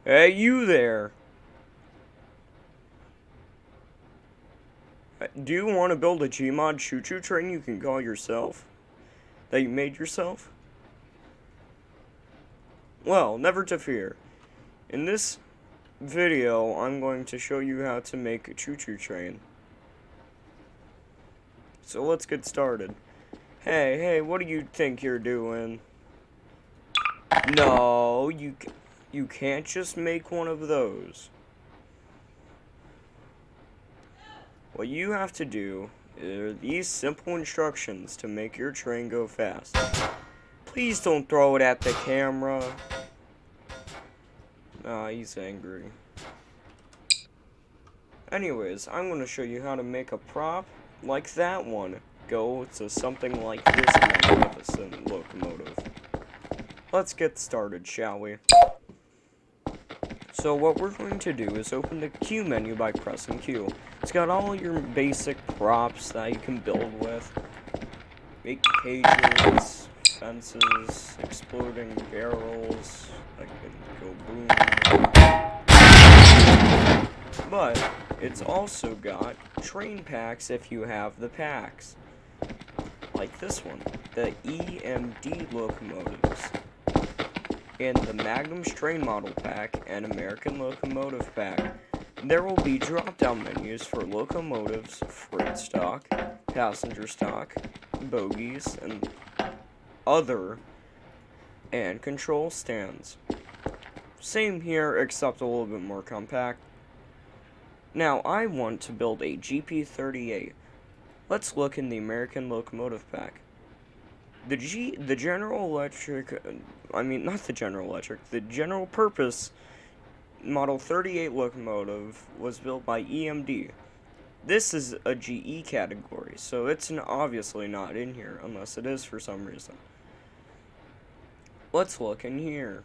Hey, you there! Do you want to build a GMOD choo-choo train you can call yourself? That you made yourself? Well, never to fear. In this video, I'm going to show you how to make a choo-choo train. So let's get started. Hey, what do you think you're doing? No, you can't just make one of those. What you have to do are these simple instructions to make your train go fast. Please don't throw it at the camera. Ah, he's angry. Anyways, I'm going to show you how to make a prop like that one go to something like this magnificent locomotive. Let's get started, shall we? So what we're going to do is open the Q menu by pressing Q. It's got all your basic props that you can build with. Make cages, fences, exploding barrels, that can go boom. But it's also got train packs if you have the packs. Like this one, the EMD locomotives. In the Magnum's train model pack and American Locomotive pack, there will be drop-down menus for locomotives, freight stock, passenger stock, bogies, and other, and control stands. Same here, except a little bit more compact. Now, I want to build a GP38. Let's look in the American Locomotive pack. The General Electric, the General Purpose Model 38 locomotive was built by EMD. This is a GE category, so it's obviously not in here, unless it is for some reason. Let's look in here.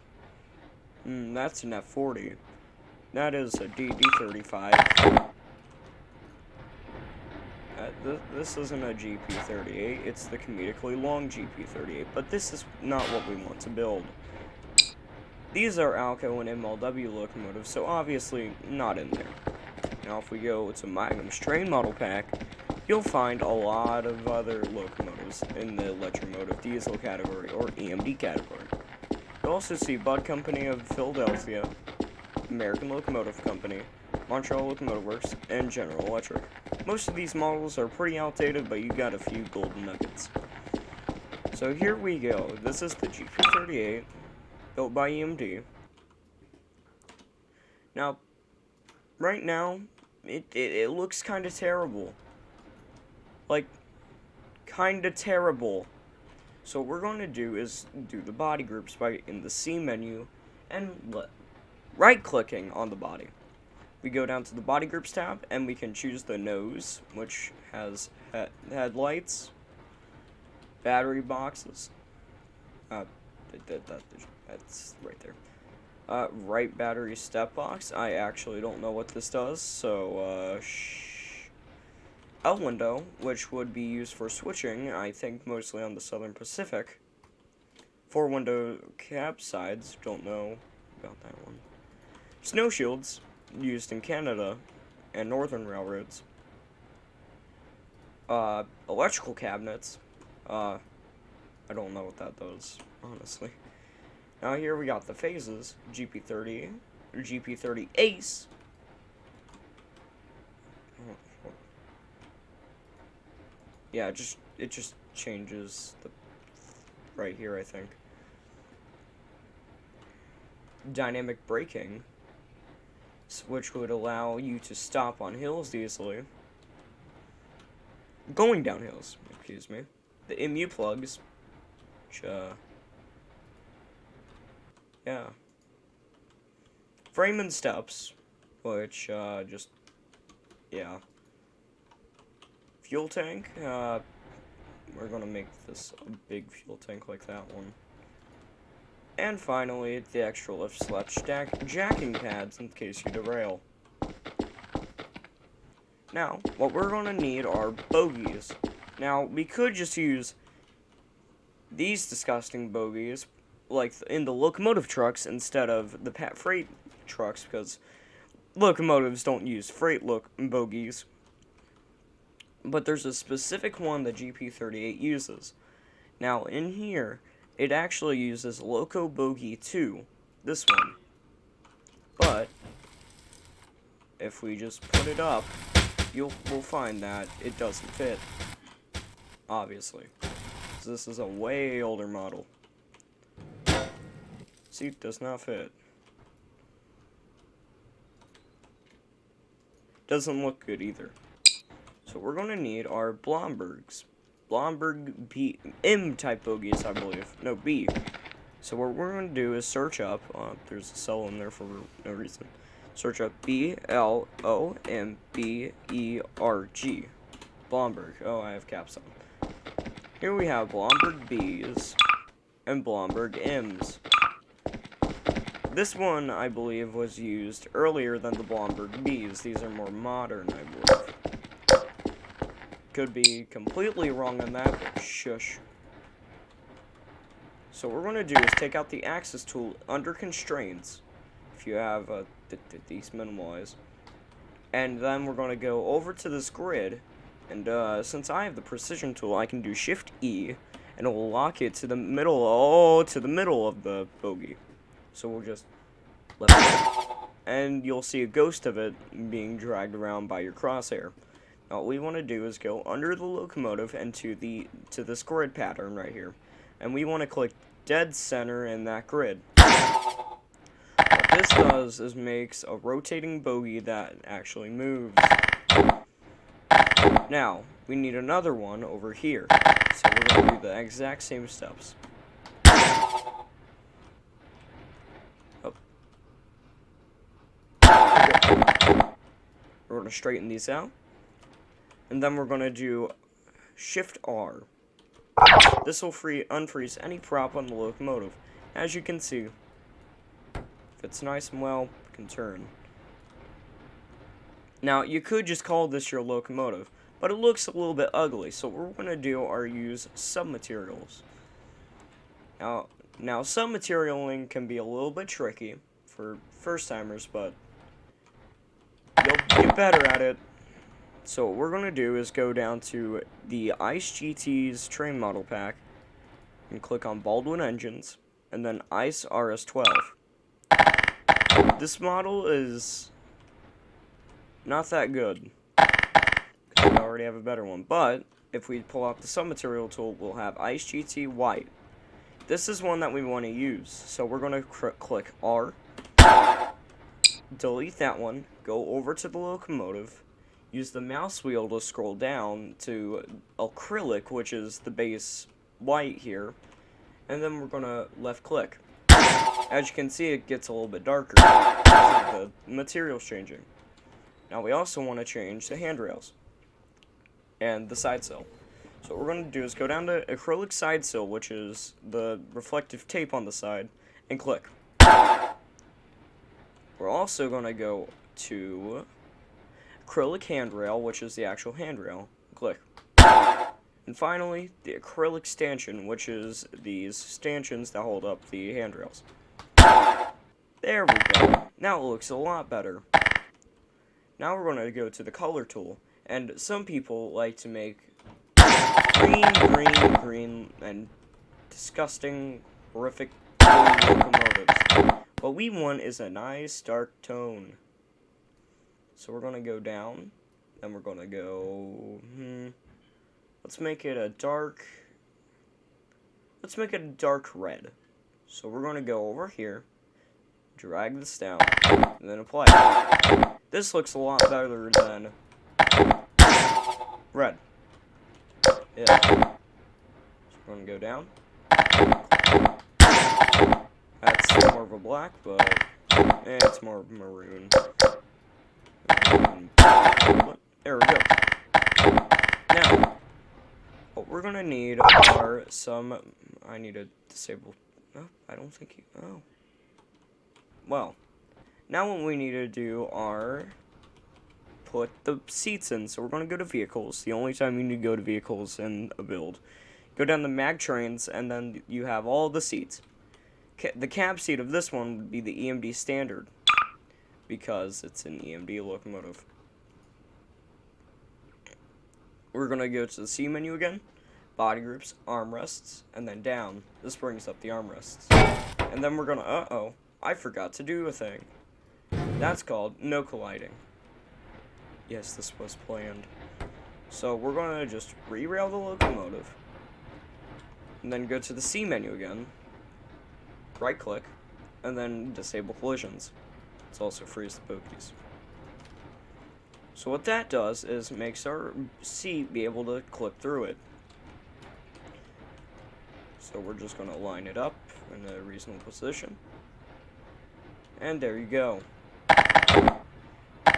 That's an F40. That is a DD35. This isn't a GP38, it's the comedically long GP38, but this is not what we want to build. These are ALCO and MLW locomotives, so obviously not in there. Now if we go to Magnum's train model pack, you'll find a lot of other locomotives in the Electromotive Diesel category, or EMD category. You'll also see Bud Company of Philadelphia, American Locomotive Company, Montreal Locomotive Works, and General Electric. Most of these models are pretty outdated, but you got a few golden nuggets. So here we go. This is the GP38, built by EMD. Now, right now, it looks kind of terrible. Like, kind of terrible. So what we're going to do is do the body groups in the C menu and right-clicking on the body. We go down to the body groups tab and we can choose the nose, which has headlights, battery boxes. That's right there. Right battery step box. I actually don't know what this does, so L window, which would be used for switching, I think mostly on the Southern Pacific. 4-window cab sides, don't know about that one. Snow shields, used in Canada and northern railroads. Electrical cabinets. I don't know what that does, honestly. Now here we got the phases, GP30, GP30 Ace. Yeah, it just changes the right here, I think. Dynamic braking, which would allow you to stop on hills easily. Going down hills, excuse me. The MU plugs, which, yeah. Frame and steps, which, yeah. Fuel tank, we're gonna make this a big fuel tank like that one. And finally, the extra lift slap jacking pads in case you derail. Now, what we're going to need are bogies. Now, we could just use these disgusting bogies, like in the locomotive trucks, instead of the freight trucks because locomotives don't use freight bogies. But there's a specific one that GP38 uses. Now, in here, it actually uses Loco Bogie 2, this one. But if we just put it up, we'll find that it doesn't fit. Obviously. So this is a way older model. Seat does not fit. Doesn't look good either. So we're going to need our Blombergs. Blomberg B M type bogies, I believe. No, B. So what we're going to do is search up. There's a cell in there for no reason. Search up B-L-O-M-B-E-R-G. Blomberg. Oh, I have caps on. Here we have Blomberg B's and Blomberg M's. This one, I believe, was used earlier than the Blomberg B's. These are more modern, I believe. Could be completely wrong on that, but shush. So what we're going to do is take out the axis tool under constraints, if you have these minimalized, and then we're going to go over to this grid, and since I have the precision tool, I can do Shift E, and it will lock it to the middle, of the bogie. So we'll just left click, and you'll see a ghost of it being dragged around by your crosshair. Now what we want to do is go under the locomotive and to this grid pattern right here, and we want to click dead center in that grid. What this does is makes a rotating bogie that actually moves. Now we need another one over here, so we're going to do the exact same steps. We're going to straighten these out. And then we're going to do Shift R. This will unfreeze any prop on the locomotive. As you can see, if it's nice and well, it can turn. Now, you could just call this your locomotive, but it looks a little bit ugly, so what we're going to do are use submaterials. Now submaterialing can be a little bit tricky for first-timers, but you'll get better at it. So what we're going to do is go down to the ICE GT's train model pack and click on Baldwin Engines and then ICE RS12. This model is not that good because we already have a better one, but if we pull out the submaterial tool, we'll have ICE GT White. This is one that we want to use, so we're going to click R, delete that one, go over to the locomotive, use the mouse wheel to scroll down to acrylic, which is the base white here, and then we're going to left click. As you can see, it gets a little bit darker because of the materials changing. Now we also want to change the handrails and the side sill. So what we're going to do is go down to acrylic side sill, which is the reflective tape on the side, and click. We're also going to go to acrylic handrail, which is the actual handrail. Click. And finally, the acrylic stanchion, which is these stanchions that hold up the handrails. There we go. Now it looks a lot better. Now we're going to go to the color tool, and some people like to make green, and disgusting, horrific locomotives. What we want is a nice dark tone. So we're going to go down, then we're going to go, let's make it a dark red. So we're going to go over here, drag this down, and then apply it. This looks a lot better than red. Yeah. So we're going to go down. That's more of a black, but it's more maroon. There we go. Now, what we're gonna need are some. I need to disable. Oh, I don't think you. Oh. Well, now what we need to do are put the seats in. So we're gonna go to vehicles. The only time you need to go to vehicles in a build. Go down the mag trains, and then you have all the seats. The cab seat of this one would be the EMD standard. because it's an EMD locomotive. We're going to go to the C menu again, body groups, armrests, and then down. This brings up the armrests. And then we're going to, I forgot to do a thing. That's called no colliding. Yes, this was planned. So we're going to just re-rail the locomotive, and then go to the C menu again, right click, and then disable collisions. It's also freeze the bogies. So what that does is makes our C be able to clip through it. So we're just going to line it up in a reasonable position. And there you go.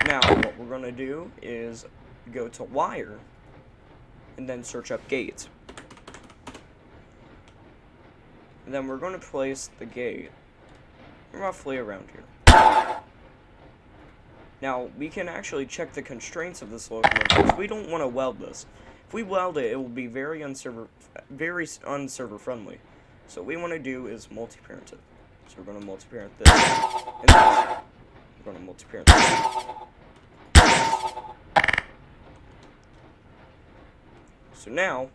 Now what we're going to do is go to wire and then search up gate. And then we're going to place the gate roughly around here. Now we can actually check the constraints of this locomotive because we don't want to weld this. If we weld it, it will be very unserver friendly. So what we want to do is multi-parent it. So we're going to multi-parent this and this. We're going to multi-parent this. So now,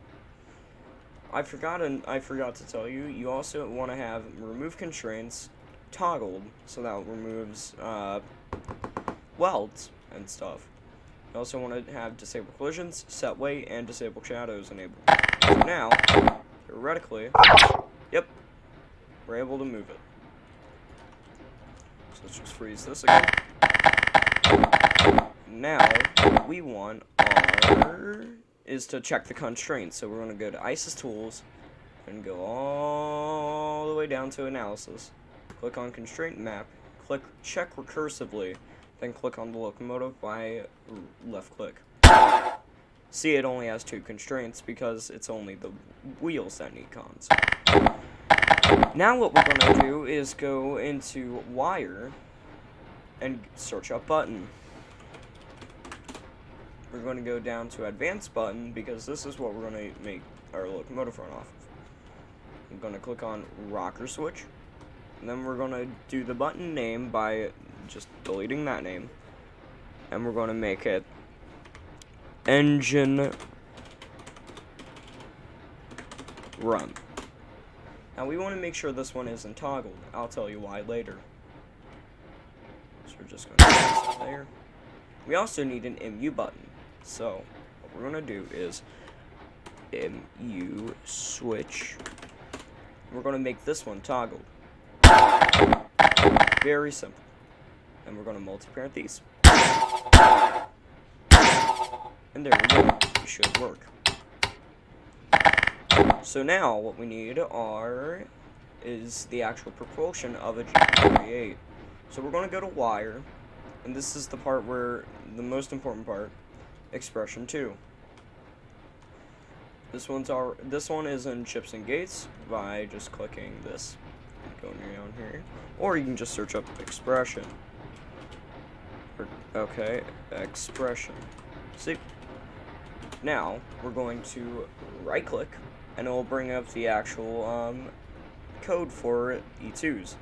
I forgot to tell you, you also want to have remove constraints toggled, so that removes welds and stuff. You also want to have disable collisions, set weight, and disable shadows enabled. So now, theoretically, yep, we're able to move it. So let's just freeze this again. Now, what we want is to check the constraints. So we're going to go to ISIS Tools and go all the way down to Analysis. Click on Constraint Map, click Check Recursively, then click on the locomotive by left click. See, it only has 2 constraints because it's only the wheels that need cons. Now what we're going to do is go into Wire and search up button. We're going to go down to Advanced button because this is what we're going to make our locomotive run off of. I'm going to click on Rocker Switch, and then we're going to do the button name by just deleting that name, and we're going to make it Engine Run. Now we want to make sure this one isn't toggled. I'll tell you why later. So we're just going to put that there. We also need an MU button. So, what we're going to do is MU switch. We're going to make this one toggled. Very simple. And we're going to multi-parent these. And there we go. It should work. So now, what we need is the actual propulsion of a GP38. So we're going to go to Wire. And this is the part where, the most important part, Expression 2. This one is in Chips and Gates by just clicking this, going down here, or you can just search up Expression. Okay, Expression. See? Now we're going to right click, and it will bring up the actual code for E2s.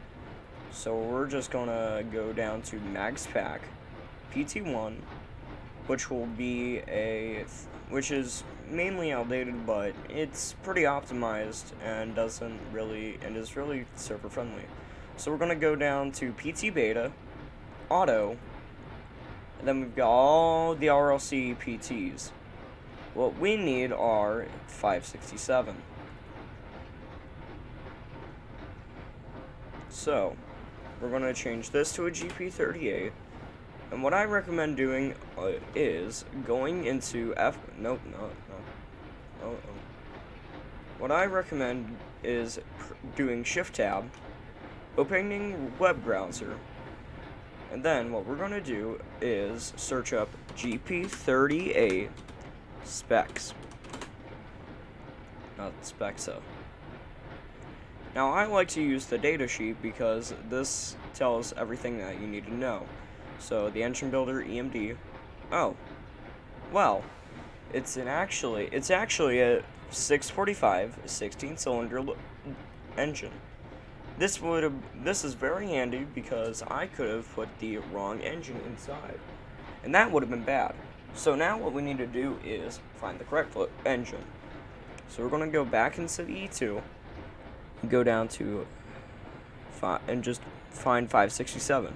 So we're just gonna go down to Max Pack PT1, which will be which is mainly outdated, but it's pretty optimized and is really server friendly. So we're gonna go down to PT Beta, Auto, and then we've got all the RLC PTs. What we need are 567. So we're going to change this to a GP38, and what I recommend doing is going into What I recommend is doing Shift Tab, opening web browser, and then what we're going to do is search up GP38 specs, not Spexa. Now, I like to use the datasheet because this tells everything that you need to know. So, the engine builder, EMD. Oh, well, it's actually a 645 16-cylinder engine. This is very handy because I could have put the wrong engine inside, and that would have been bad. So now what we need to do is find the correct engine. So we're going to go back into the E2, go down to and just find 567.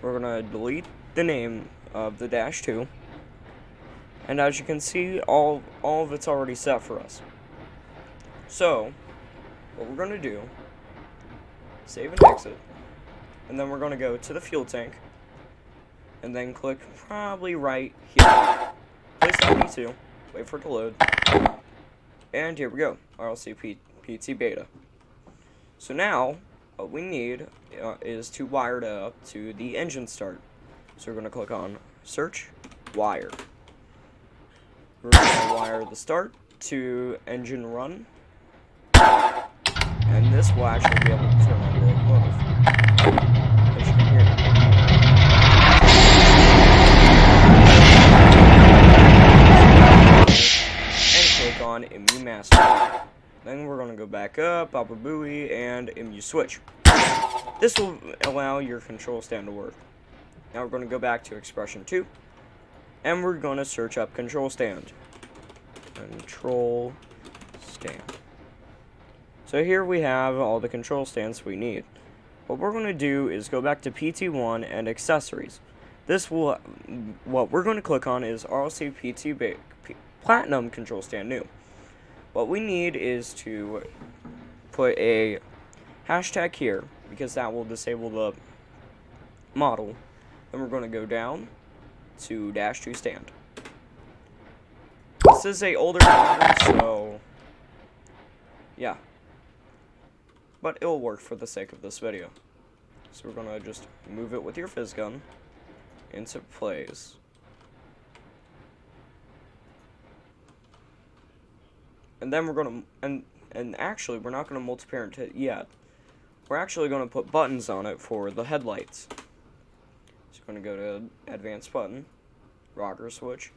We're going to delete the name of the dash 2, and as you can see, all of it's already set for us. So what we're going to do, save and exit, and then we're going to go to the fuel tank, and then click probably right here. Place down E2, wait for it to load, and here we go, RLC PT Beta. So now, what we need is to wire it up to the engine start. So we're going to click on Search, Wire. We're going to wire the start to engine run, and this will actually be able to turn on the locomotive. As you can hear. And click on MU Master. Then we're going to go back up, Papa Bogie, and MU Switch. This will allow your control stand to work. Now we're going to go back to expression 2, and we're going to search up control stand. Control stand. So here we have all the control stands we need. What we're going to do is go back to PT1 and accessories. What we're going to click on is RLC PT Platinum control stand new. What we need is to put a hashtag here, because that will disable the model. Then we're going to go down to dash 2 stand. This is a older model, so yeah. But it'll work for the sake of this video. So we're going to just move it with your fizz gun into place. And then we're going to, and actually we're not going to multi-parent it yet. We're actually going to put buttons on it for the headlights. So we're going to go to advanced button, rocker switch.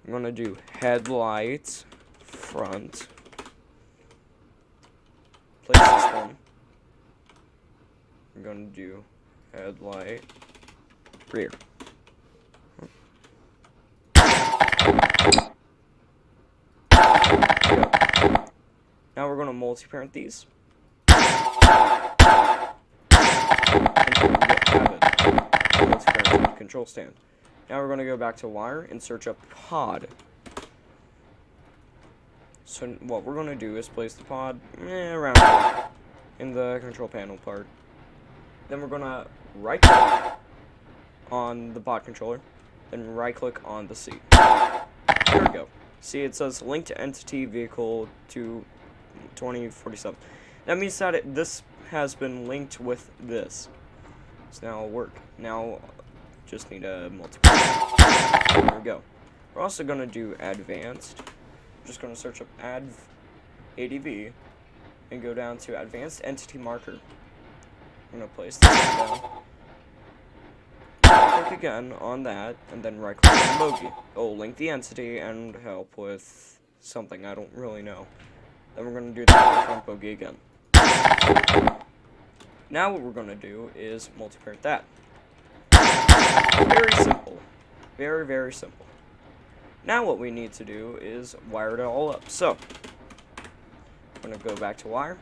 I'm going to do headlights, front. Place this one. I'm going to do headlight, rear. Now we're going to multi-parent these. Multi-parent control stand. Now we're going to go back to wire and search up pod. So what we're going to do is place the pod around here in the control panel part. Then we're going to right click on the pod controller, then right click on the seat. There we go. See, it says link to entity vehicle to 2047. That means that this has been linked with this. So now it'll work. Now just need a multiple. There we go. We're also going to do advanced. I'm just going to search up ADV and go down to advanced entity marker. I'm going to place this down. Right click again on that, and then right click on Bogie. It'll link the entity and help with something I don't really know. Then we're going to do that with Bogie again. Now what we're going to do is multi-parent that. Very simple. Very, very simple. Now what we need to do is wire it all up. So, I'm going to go back to wire.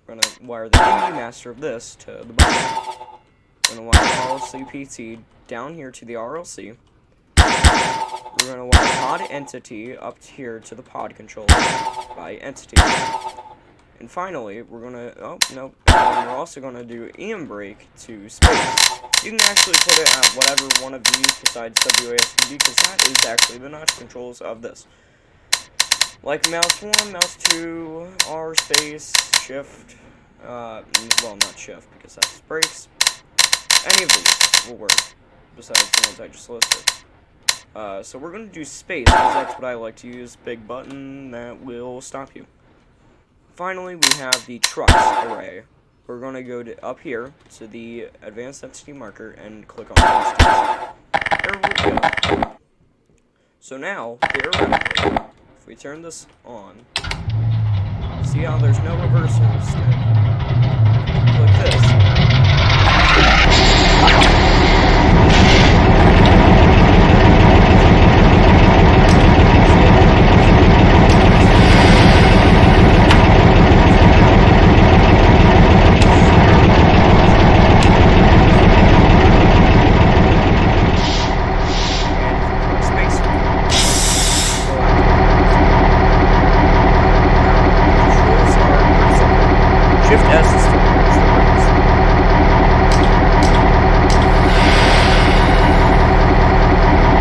We're going to wire the MU master of this to the bottom. We're going to wire RLC PT down here to the RLC. We're going to wire pod entity up here to the pod controller by entity. And finally, we're going to, we're also going to do EM brake to space. You can actually put it at whatever one of these besides WASD, because that is actually the notch controls of this. Like mouse 1, mouse 2, R space, shift, well, not shift because that's brakes. Any of these will work, besides the ones I just listed. So we're going to do space, because that's what I like to use, big button that will stop you. Finally, we have the trucks array. We're going to go to up here to the advanced entity marker and click on entities. There we go. So now, theoretically, if we turn this on, See how there's no reversal stick? Click this. Shift S is to release the brakes.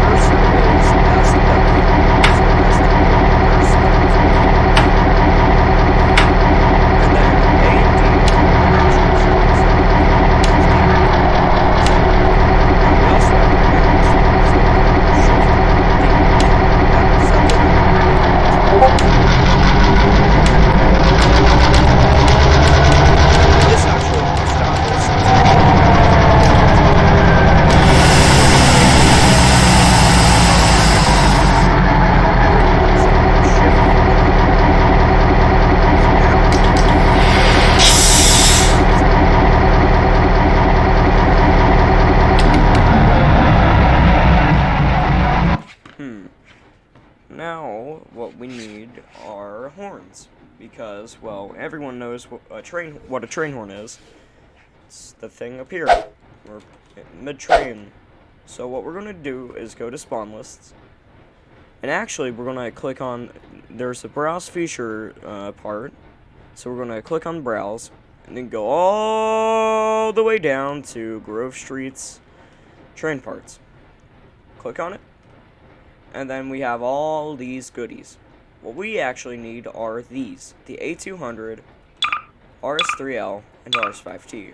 Cursor is S and W. So S to reverse, W to and then A and D are the directions. Now we also have dynamics. So we can use Shift D. That sets it This actually stops this. Now, what we need are horns. Because, well, everyone knows what a train horn is. It's the thing up here. We're mid-train. So what we're going to do is go to spawn lists. And actually, we're going to click on, there's a browse feature part. So we're going to click on browse. And then go all the way down to Grove Street's train parts. Click on it. And then we have all these goodies. What we actually need are these. The A200, RS3L, and RS5T.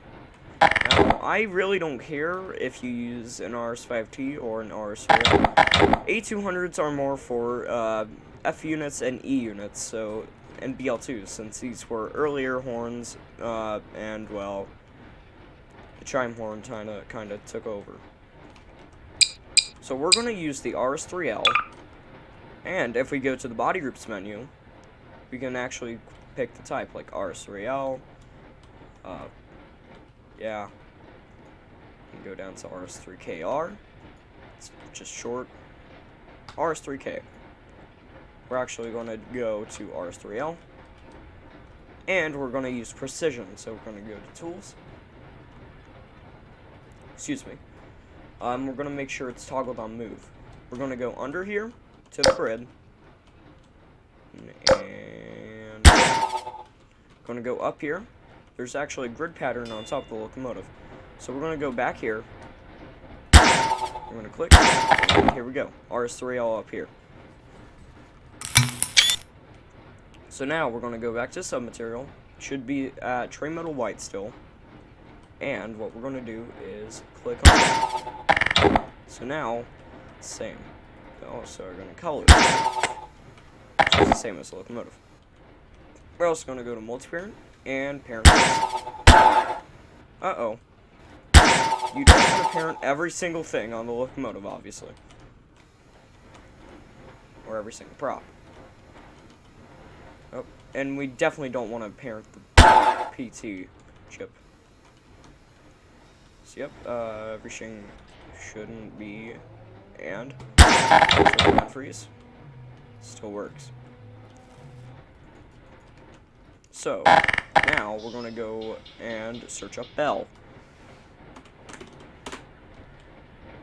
Now, I really don't care if you use an RS5T or an RS3L. A200s are more for F units and E units, so, and BL2s, since these were earlier horns, and, well, the chime horn kinda took over. So we're going to use the RS3L. And if we go to the body groups menu, we can actually pick the type, like RS3L. Yeah. We can go down to RS3KR. It's just short. RS3K. We're actually going to go to RS3L. And we're going to use precision. So we're going to go to tools. Excuse me. We're going to make sure it's toggled on move. We're going to go under here to the grid, and going to go up here. There's actually a grid pattern on top of the locomotive, so we're going to go back here. We're going to click, and here we go, RS3L up here. So now we're going to go back to submaterial. Should be at train metal white still, and what we're going to do is click on it. So now same. Also, we're going to color it. It's the same as the locomotive. We're also going to go to multi-parent and parent. Uh-oh. You don't want to parent every single thing on the locomotive, obviously. Or every single prop. Oh, and we definitely don't want to parent the PT chip. So, yep, everything shouldn't be, and freeze still works. So now we're going to go and search up bell.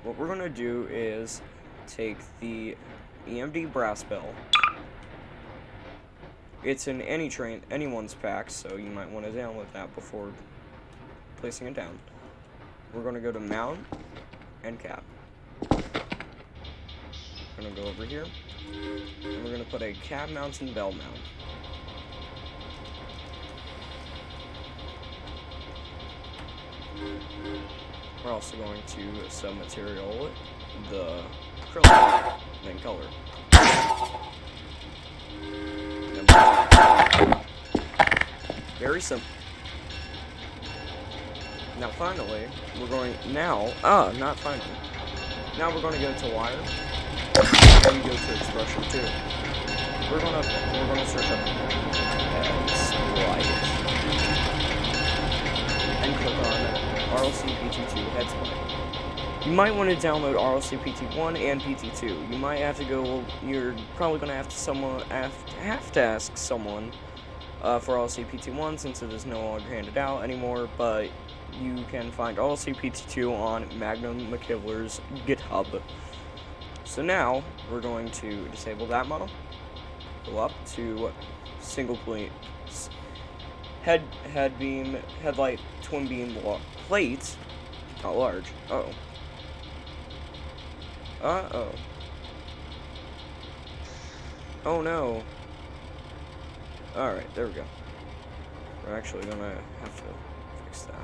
What we're going to do is take the EMD brass bell. It's in anyone's pack, so you might want to download that before placing it down. We're going to go to mount and cap. We're going to go over here, and we're going to put a cab mount and bell mount. We're also going to submaterial the acrylic, then color. Very simple. Now finally, we're going, not finally. Now we're going to go to wire, and go to expression 2. we're gonna search up splice and click on RLC-PT2 head split. You might want to download RLC-PT1 and PT2. You might have to go. You're probably gonna have to ask someone for RLC-PT1 since it is no longer handed out anymore. But you can find RLC-PT2 on Magnum McKibler's GitHub. So now we're going to disable that model. Go up to single plate headlight twin beam plate, not large. Oh no. Alright, there we go. We're actually gonna have to fix that.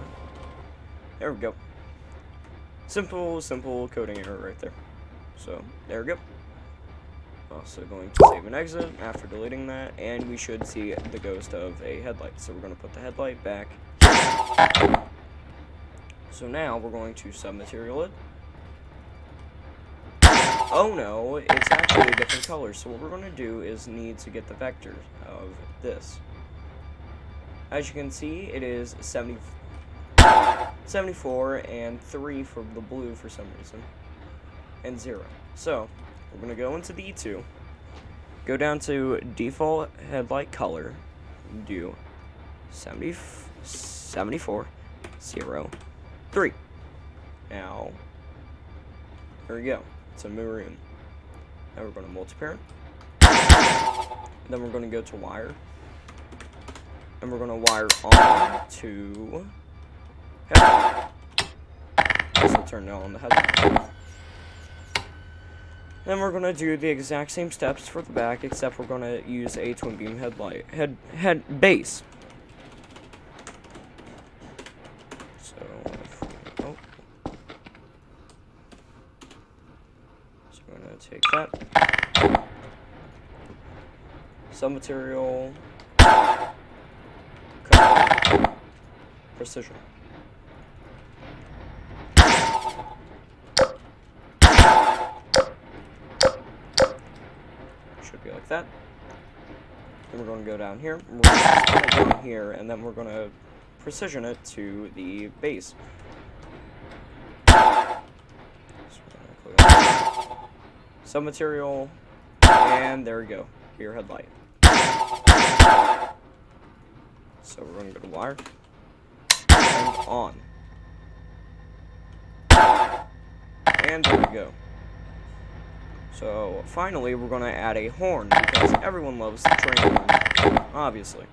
There we go. Simple coding error right there. So, there we go. Also going to save and exit after deleting that, and we should see the ghost of a headlight. So we're going to put the headlight back. So now we're going to submaterial it. Oh no, it's actually a different color. So what we're going to do is need to get the vectors of this. As you can see, it is 74 and 3 for the blue for some reason, and 0. So we're going to go into the E2, go down to default headlight color, do 74, 0, 3. Now, there we go. It's a maroon. Now we're going to multi-parent. Then we're going to go to wire. And we're going to wire on to headlight. This will turn on the headlight. Then we're going to do the exact same steps for the back, except we're going to use a twin beam headlight base. So we're going to take that. Some material, color, precision. Should be like that. Then we're going to go down here. We're going to go down here, and then we're going to precision it to the base. Some material, and there we go. Your headlight. So we're going to go to wire and on, and there we go. So finally, we're going to add a horn because everyone loves the train horn, obviously.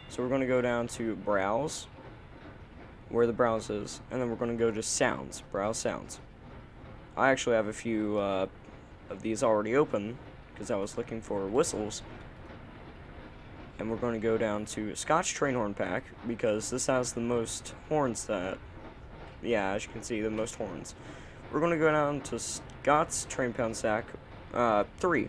So we're going to go down to browse, where the browse is, and then we're going to go to sounds, browse sounds. I actually have a few of these already open because I was looking for whistles. And we're going to go down to Scotch Train Horn Pack because this has the most horns that, yeah, as you can see, the most horns. We're going to go down to Scott's Train Pound Sack 3.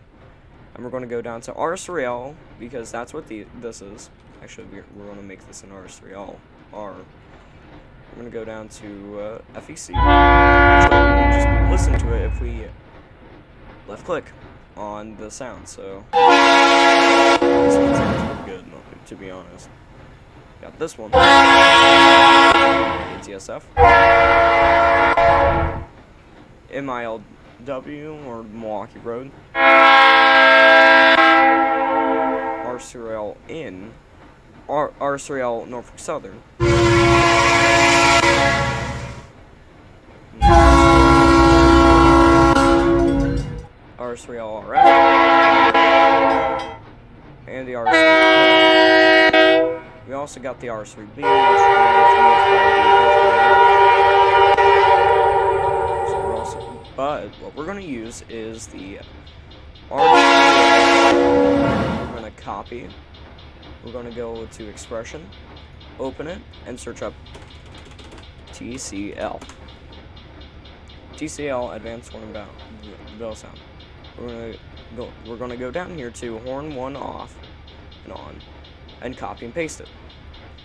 And we're going to go down to RS3L because that's what this is. Actually, we're going to make this an RS3L R. We're going to go down to FEC. Actually, we can just listen to it if we left click on the sound, so this one sounds pretty good, to be honest. Got this one, ATSF, MILW, or Milwaukee Road, R3L in, R3L Norfolk Southern, R3L RF, and the R3. We also got the R3B, but what we're going to use is the R3. We're going to copy. We're going to go to expression, open it, and search up TCL. TCL, Advanced Horn Bell Sound. We're gonna go down here to horn 1 off and on, and copy and paste it.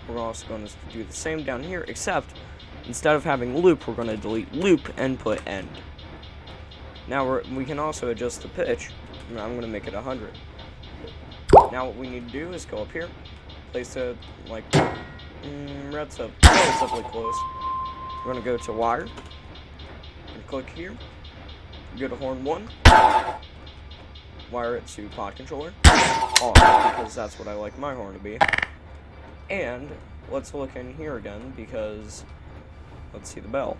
We're also going to do the same down here, except instead of having loop, we're going to delete loop and put end. Now we can also adjust the pitch. I'm going to make it 100. Now what we need to do is go up here, place it like relatively close. We're gonna go to wire, and click here, go to horn 1, wire it to pod controller, on, because that's what I like my horn to be. And let's look in here again, because let's see the bell.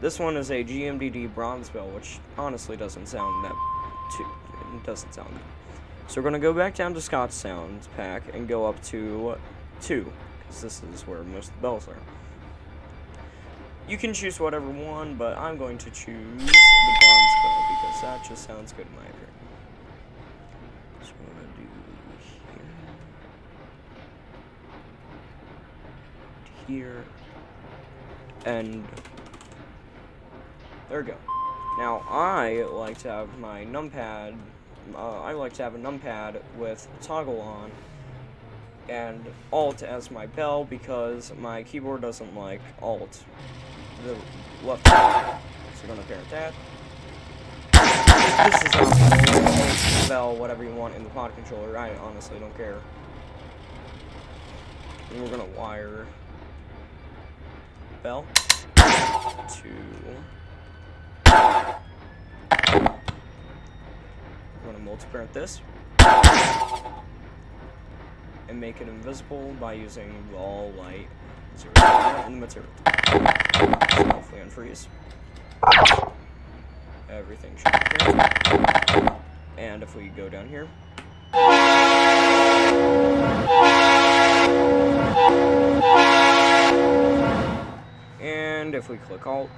This one is a GMD bronze bell, which honestly doesn't sound that it doesn't sound good. So we're gonna go back down to Scott's sound pack and go up to 2, because this is where most of the bells are. You can choose whatever one, but I'm going to choose the bronze bell because that just sounds good in my opinion. So what I'm gonna do here, and there we go. Now I like to have my numpad. I like to have a numpad with toggle on and alt as my bell because my keyboard doesn't like alt. The left button. So we're gonna parent that. This is optional. Bell, whatever you want in the pod controller. I honestly don't care. And we're gonna wire bell to. We're gonna multi-parent this and make it invisible by using the all light 0 in the material. So hopefully unfreeze. Everything should be clear. And if we go down here. And if we click Alt.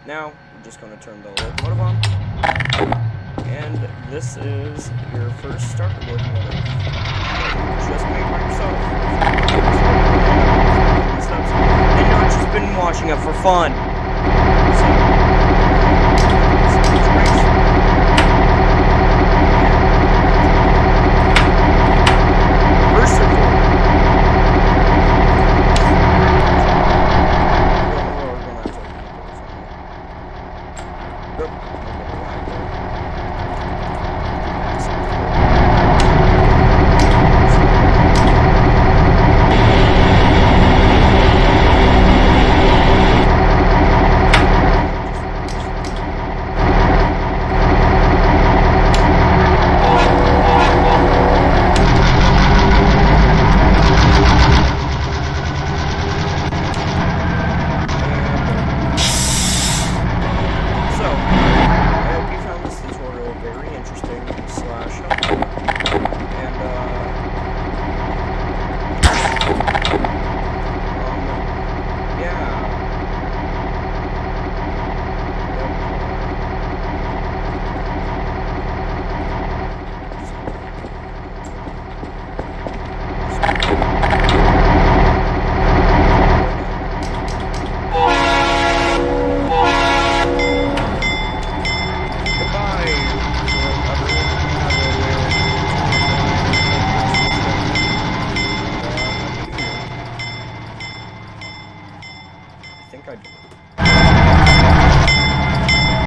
Now, we're just going to turn the locomotive on. And this is your first start locomotive. Just made by yourself. And not just been watching it for fun.